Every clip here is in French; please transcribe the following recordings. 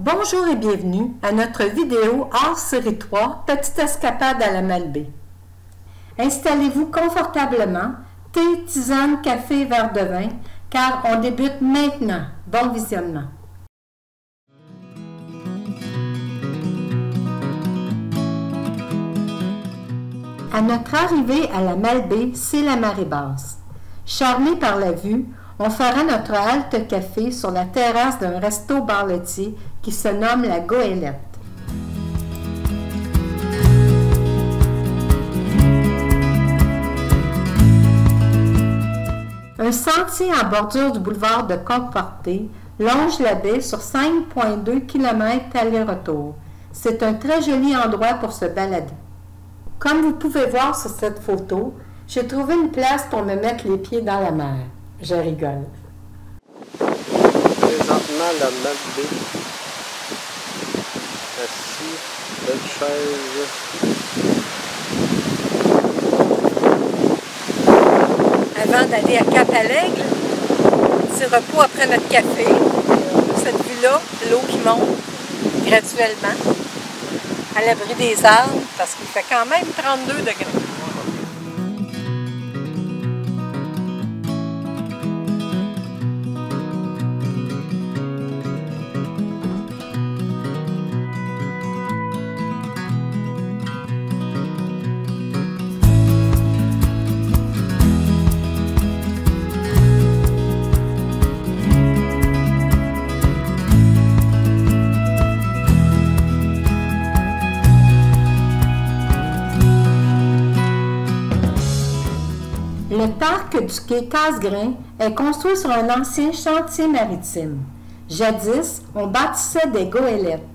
Bonjour et bienvenue à notre vidéo hors série 3, Petite escapade à la Malbaie. Installez-vous confortablement, thé, tisane, café, verre de vin, car on débute maintenant. Bon visionnement. À notre arrivée à la Malbaie, c'est la marée basse. Charmés par la vue, on fera notre halte café sur la terrasse d'un resto-bar laitier qui se nomme la Goélette. Un sentier en bordure du boulevard de Côte-Portée longe la baie sur 5,2 km aller-retour. C'est un très joli endroit pour se balader. Comme vous pouvez voir sur cette photo, j'ai trouvé une place pour me mettre les pieds dans la mer. Je rigole. Présentement, la Malbaie. Assis, belle chaise. Avant d'aller à Cap-à-l'Aigle, petit repos après notre café. Cette vue-là, l'eau qui monte graduellement, à l'abri des arbres, parce qu'il fait quand même 32 degrés. Le parc du quai Casgrain est construit sur un ancien chantier maritime. Jadis, on bâtissait des goélettes.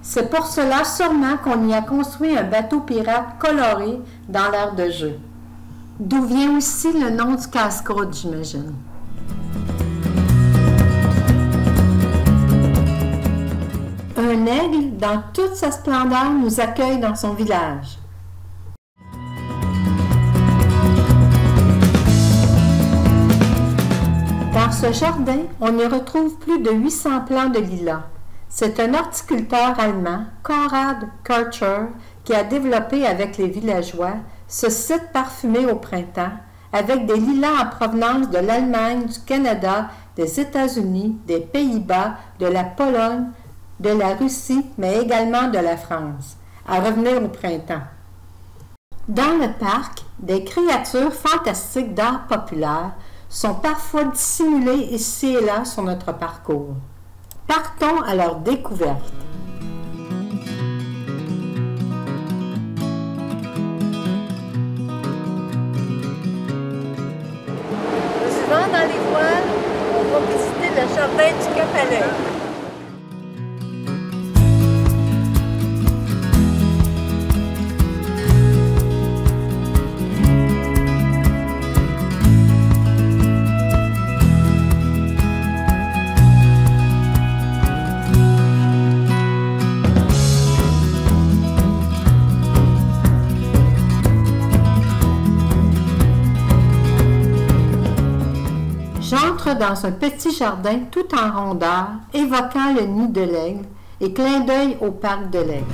C'est pour cela sûrement qu'on y a construit un bateau pirate coloré dans l'aire de jeu. D'où vient aussi le nom du casse-croûte, j'imagine. Un aigle, dans toute sa splendeur, nous accueille dans son village. Dans ce jardin, on y retrouve plus de 800 plants de lilas. C'est un horticulteur allemand, Konrad Kircher, qui a développé avec les villageois ce site parfumé au printemps, avec des lilas en provenance de l'Allemagne, du Canada, des États-Unis, des Pays-Bas, de la Pologne, de la Russie, mais également de la France. À revenir au printemps. Dans le parc, des créatures fantastiques d'art populaire sont parfois dissimulés ici et là sur notre parcours. Partons à leur découverte. En suivant dans les voiles, on va visiter le jardin du Cap-à-l'Aigle. J'entre dans un petit jardin tout en rondeur, évoquant le nid de l'aigle et clin d'œil au parc de l'Aigle.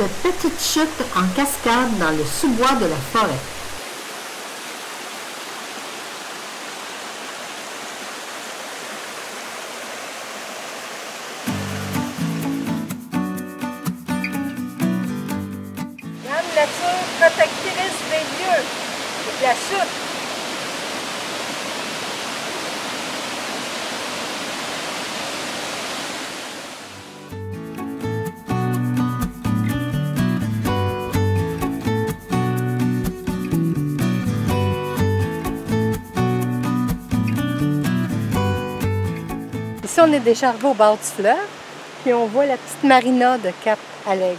petite chute en cascade dans le sous-bois de la forêt. Dame nature protectrice des lieux et de la chute. Ici, on est déjà arrivé au bord du fleuve, puis on voit la petite marina de Cap Alègue.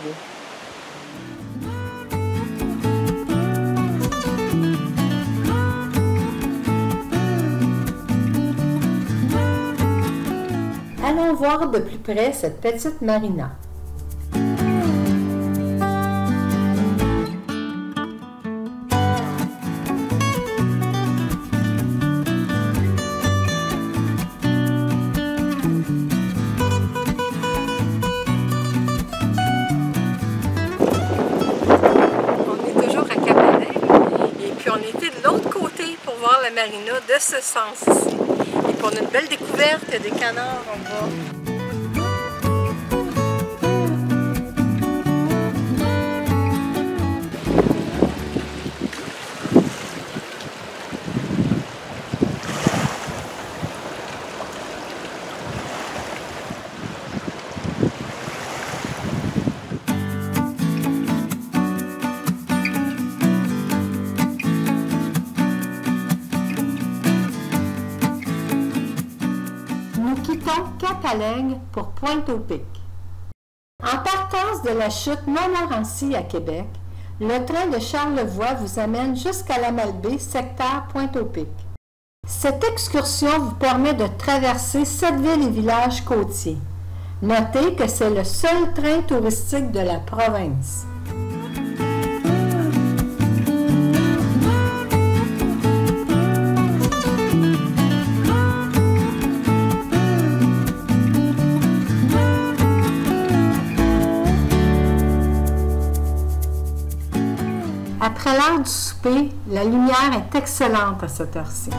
Allons voir de plus près cette petite marina. La marina de ce sens-ci. Et puis on a une belle découverte, il y a des canards en bas. Cap Alègue pour Pointe-au-Pic. En partance de la chute Montmorency à Québec, le train de Charlevoix vous amène jusqu'à la Malbaie, secteur Pointe-au-Pic. Cette excursion vous permet de traverser 7 villes et villages côtiers. Notez que c'est le seul train touristique de la province. Après l'heure du souper, la lumière est excellente à cette heure-ci.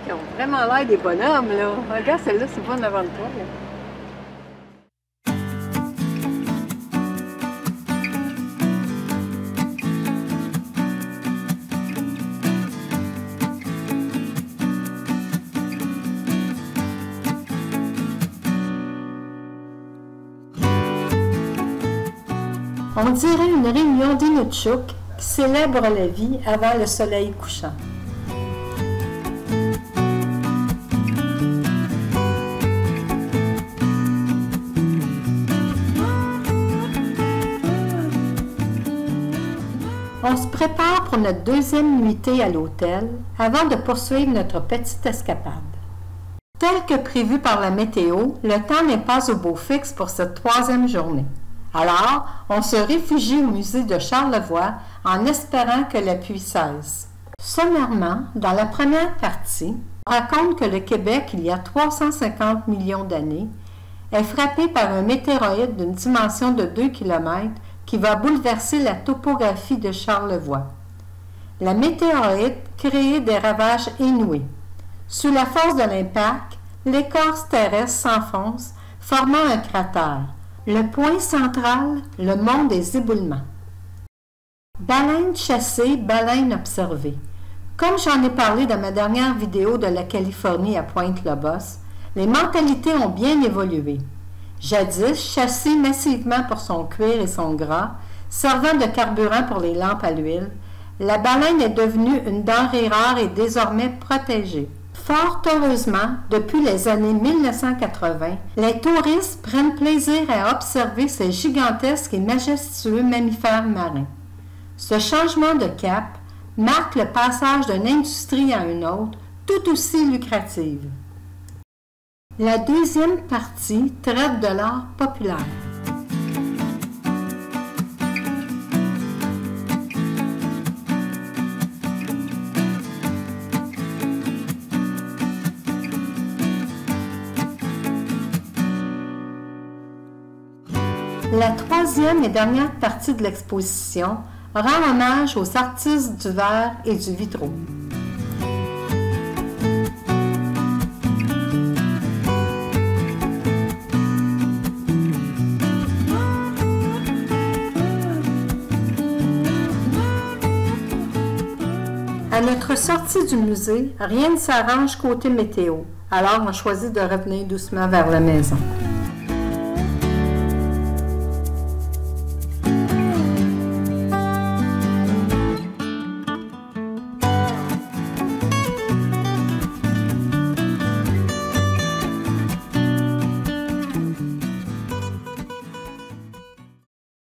Qui ont vraiment l'air des bonhommes, là. Regarde, celle-là, c'est pas en avant de toi, là. On dirait une réunion d'Inutchuk qui célèbre la vie avant le soleil couchant. On se prépare pour notre deuxième nuitée à l'hôtel avant de poursuivre notre petite escapade. Tel que prévu par la météo, le temps n'est pas au beau fixe pour cette troisième journée. Alors, on se réfugie au musée de Charlevoix en espérant que la pluie cesse. Sommairement, dans la première partie, on raconte que le Québec, il y a 350 millions d'années, est frappé par un météoroïde d'une dimension de 2 km qui va bouleverser la topographie de Charlevoix. La météorite créait des ravages inouïs. Sous la force de l'impact, l'écorce terrestre s'enfonce, formant un cratère. Le point central, le mont des éboulements. Baleines chassées, baleines observées. Comme j'en ai parlé dans ma dernière vidéo de la Californie à Pointe-Lobos, les mentalités ont bien évolué. Jadis, chassée massivement pour son cuir et son gras, servant de carburant pour les lampes à l'huile, La baleine est devenue une denrée rare et désormais protégée. Fort heureusement, depuis les années 1980, les touristes prennent plaisir à observer ces gigantesques et majestueux mammifères marins. Ce changement de cap marque le passage d'une industrie à une autre, tout aussi lucrative. La deuxième partie traite de l'art populaire. La troisième et dernière partie de l'exposition rend hommage aux artistes du verre et du vitraux. À notre sortie du musée, rien ne s'arrange côté météo, alors on choisit de revenir doucement vers la maison.